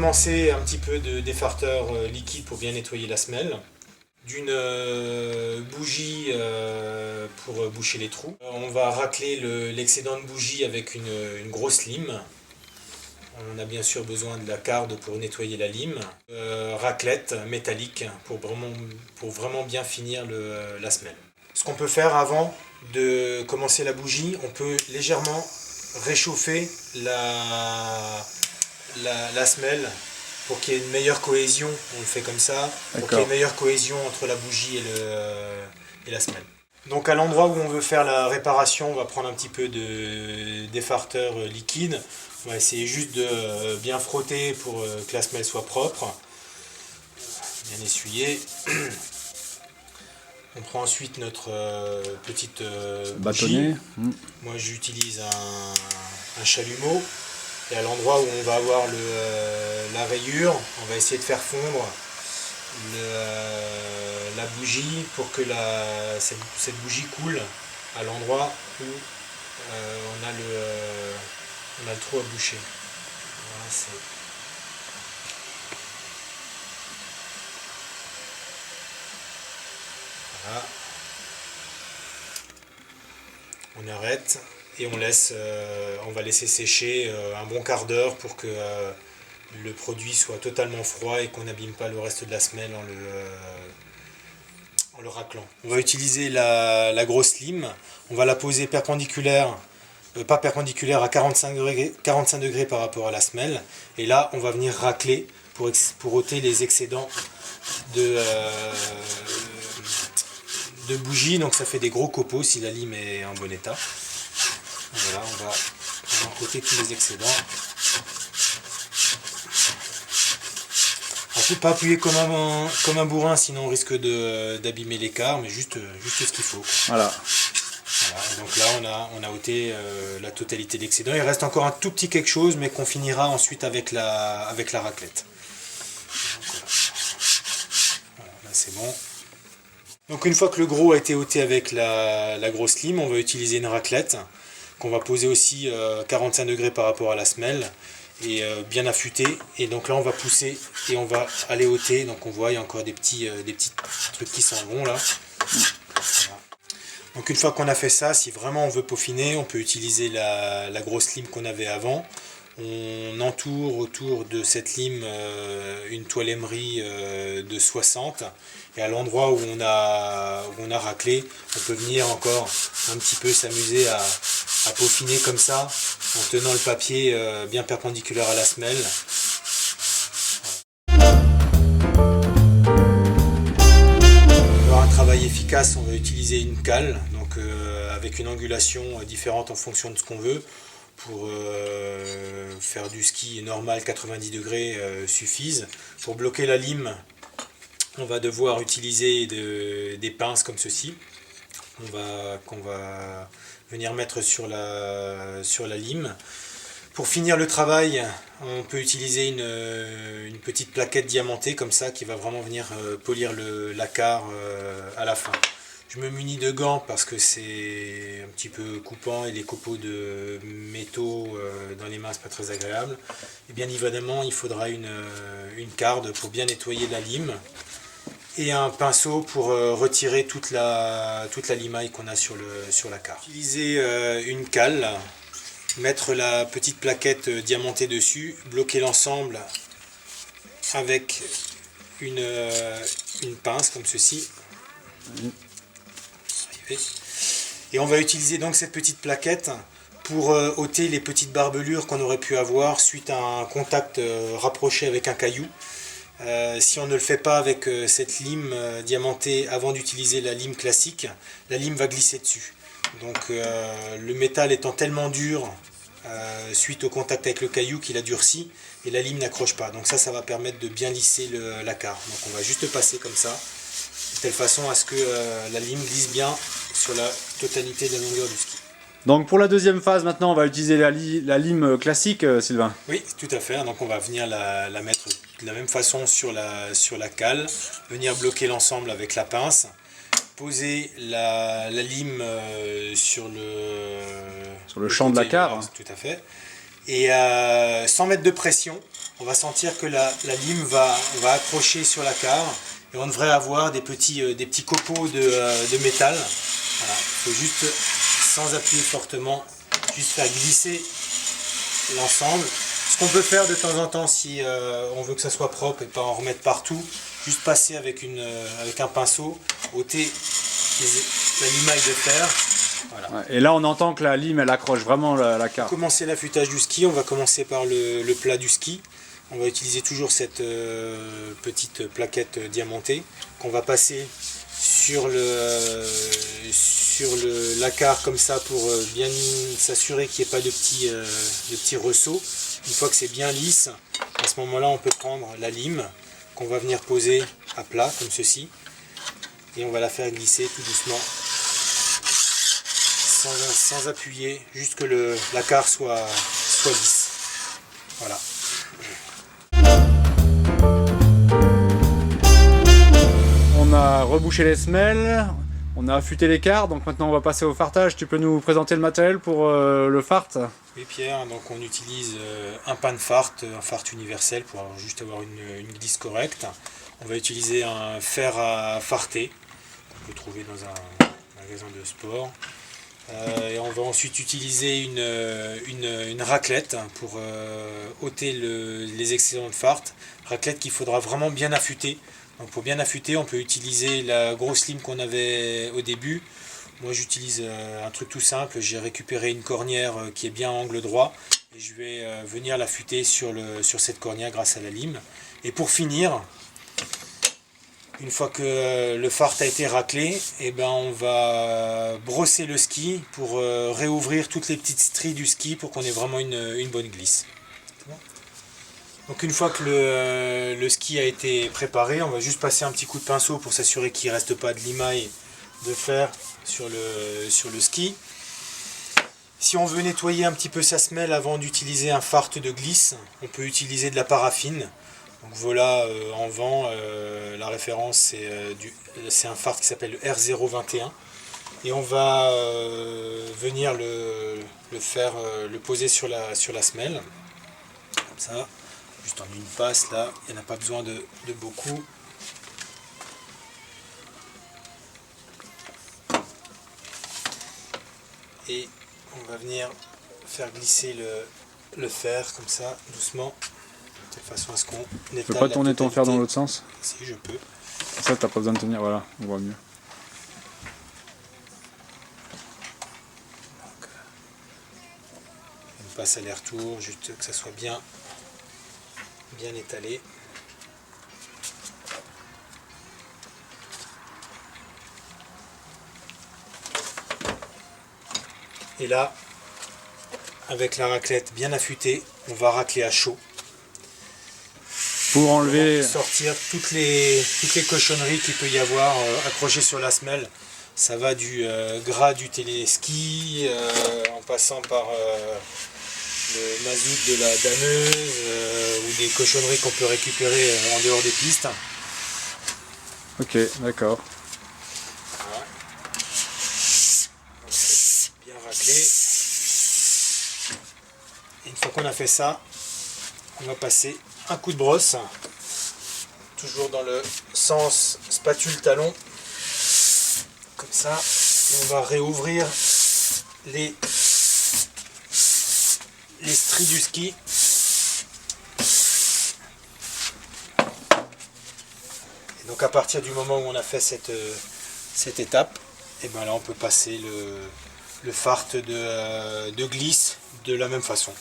commencer un petit peu de défarteur liquide pour bien nettoyer la semelle. D'une bougie pour boucher les trous. On va racler l'excédent de bougie avec une grosse lime. On a bien sûr besoin de la carde pour nettoyer la lime. Raclette métallique pour vraiment bien finir la semelle. Ce qu'on peut faire avant de commencer la bougie, on peut légèrement réchauffer la semelle pour qu'il y ait une meilleure cohésion. On le fait comme ça, pour qu'il y ait une meilleure cohésion entre la bougie et la semelle. Donc à l'endroit où on veut faire la réparation, on va prendre un petit peu de défarteur liquide. On va essayer juste de bien frotter pour que la semelle soit propre. Bien essuyer. On prend ensuite notre petite bâtonnet. Moi j'utilise un chalumeau. Et à l'endroit où on va avoir la rayure, on va essayer de faire fondre la bougie pour que cette bougie coule à l'endroit où on a le trou à boucher. Voilà. On arrête. Et on va laisser sécher un bon quart d'heure pour que le produit soit totalement froid et qu'on n'abîme pas le reste de la semelle en le raclant. On va utiliser la grosse lime, on va la poser perpendiculaire, pas perpendiculaire à 45 degrés par rapport à la semelle. Et là on va venir racler pour ôter les excédents de bougie. Donc ça fait des gros copeaux si la lime est en bon état. Voilà, on va ôter tous les excédents. On ne peut pas appuyer comme un bourrin, sinon on risque d'abîmer l'écart, mais juste ce qu'il faut. Voilà. Donc là, on a ôté la totalité de l'excédent. Il reste encore un tout petit quelque chose, mais qu'on finira ensuite avec la raclette. Voilà, là c'est bon. Donc une fois que le gros a été ôté avec la grosse lime, on va utiliser une raclette qu'on va poser aussi 45 degrés par rapport à la semelle et bien affûter. Et donc là on va pousser et on va aller ôter. Donc on voit il y a encore des petits trucs qui s'en vont là. Voilà. Donc une fois qu'on a fait ça, si vraiment on veut peaufiner, on peut utiliser la grosse lime qu'on avait avant. On entoure autour de cette lime une toile émerie de 60, et à l'endroit où on a raclé, on peut venir encore un petit peu s'amuser à peaufiner comme ça, en tenant le papier bien perpendiculaire à la semelle. Pour avoir un travail efficace, on va utiliser une cale, donc avec une angulation différente en fonction de ce qu'on veut. Pour faire du ski normal, 90 degrés suffisent. Pour bloquer la lime, on va devoir utiliser des pinces comme ceci, qu'on va venir mettre sur la lime. Pour finir le travail, on peut utiliser une petite plaquette diamantée comme ça qui va vraiment venir polir la carre à la fin. Je me munis de gants parce que c'est un petit peu coupant et les copeaux de métaux dans les mains c'est pas très agréable. Et bien évidemment il faudra une carde pour bien nettoyer la lime et un pinceau pour retirer toute la limaille qu'on a sur la carre. Utiliser une cale, mettre la petite plaquette diamantée dessus, bloquer l'ensemble avec une pince comme ceci. Et on va utiliser donc cette petite plaquette pour ôter les petites barbelures qu'on aurait pu avoir suite à un contact rapproché avec un caillou. Si on ne le fait pas avec cette lime diamantée avant d'utiliser la lime classique, la lime va glisser dessus. Donc le métal étant tellement dur suite au contact avec le caillou qu'il a durci et la lime n'accroche pas. Donc ça va permettre de bien lisser la carre. Donc on va juste passer comme ça, de telle façon à ce que la lime glisse bien sur la totalité de la longueur du ski. Donc pour la deuxième phase, maintenant, on va utiliser la lime classique, Sylvain. Oui, tout à fait. Donc on va venir la mettre de la même façon sur la cale, venir bloquer l'ensemble avec la pince, poser la lime sur le champ de la carre. Tout à fait. Et sans mettre de pression, on va sentir que la lime va accrocher sur la carre et on devrait avoir des petits copeaux de métal. Voilà. Il faut juste, sans appuyer fortement, juste faire glisser l'ensemble. Ce qu'on peut faire de temps en temps si on veut que ça soit propre et pas en remettre partout, juste passer avec un pinceau, ôter la limaille de fer. Voilà. Ouais, et là on entend que la lime elle accroche vraiment la carre. Pour commencer l'affûtage du ski, on va commencer par le plat du ski. On va utiliser toujours cette petite plaquette diamantée qu'on va passer sur la carre comme ça pour bien s'assurer qu'il n'y ait pas de petits ressauts. Une fois que c'est bien lisse, à ce moment-là on peut prendre la lime qu'on va venir poser à plat comme ceci et on va la faire glisser tout doucement sans appuyer, juste que la carre soit lisse. Voilà. On a rebouché les semelles, on a affûté les carres, donc maintenant on va passer au fartage. Tu peux nous présenter le matériel pour le fart? Oui Pierre, donc on utilise un pan de fart, un fart universel pour juste avoir une glisse correcte. On va utiliser un fer à farter qu'on peut trouver dans un magasin de sport. Et on va ensuite utiliser une raclette pour ôter les excédents de fart. Raclette qu'il faudra vraiment bien affûter. Donc pour bien affûter, on peut utiliser la grosse lime qu'on avait au début. Moi j'utilise un truc tout simple, j'ai récupéré une cornière qui est bien à angle droit et je vais venir l'affûter sur cette cornière grâce à la lime. Et pour finir, une fois que le fart a été raclé, eh ben on va brosser le ski pour réouvrir toutes les petites stries du ski pour qu'on ait vraiment une bonne glisse. Donc une fois que le ski a été préparé, on va juste passer un petit coup de pinceau pour s'assurer qu'il ne reste pas de limaille de fer sur le ski. Si on veut nettoyer un petit peu sa semelle avant d'utiliser un fart de glisse, on peut utiliser de la paraffine. Donc voilà, en vent, la référence c'est un fart qui s'appelle le R021. Et on va venir le poser sur la semelle, comme ça, juste en une passe là, il n'y en a pas besoin de beaucoup. Et on va venir faire glisser le fer comme ça, doucement, de façon à ce qu'on étale. Tu peux pas tourner ton fer dans l'autre sens? Si, je peux. Ça, t'as pas besoin de tenir, voilà, on voit mieux. Donc, une passe aller-retour, juste que ça soit bien étalé. Et là, avec la raclette bien affûtée, on va racler à chaud. Pour enlever... Sortir toutes les cochonneries qu'il peut y avoir accrochées sur la semelle. Ça va du gras du téléski, en passant par le mazout de la dameuse, ou des cochonneries qu'on peut récupérer en dehors des pistes. Ok, d'accord. Voilà. Bien raclé. Et une fois qu'on a fait ça, on va passer un coup de brosse, toujours dans le sens spatule-talon, comme ça, et on va réouvrir les stries du ski. Et donc à partir du moment où on a fait cette étape, et ben là on peut passer le fart de glisse de la même façon.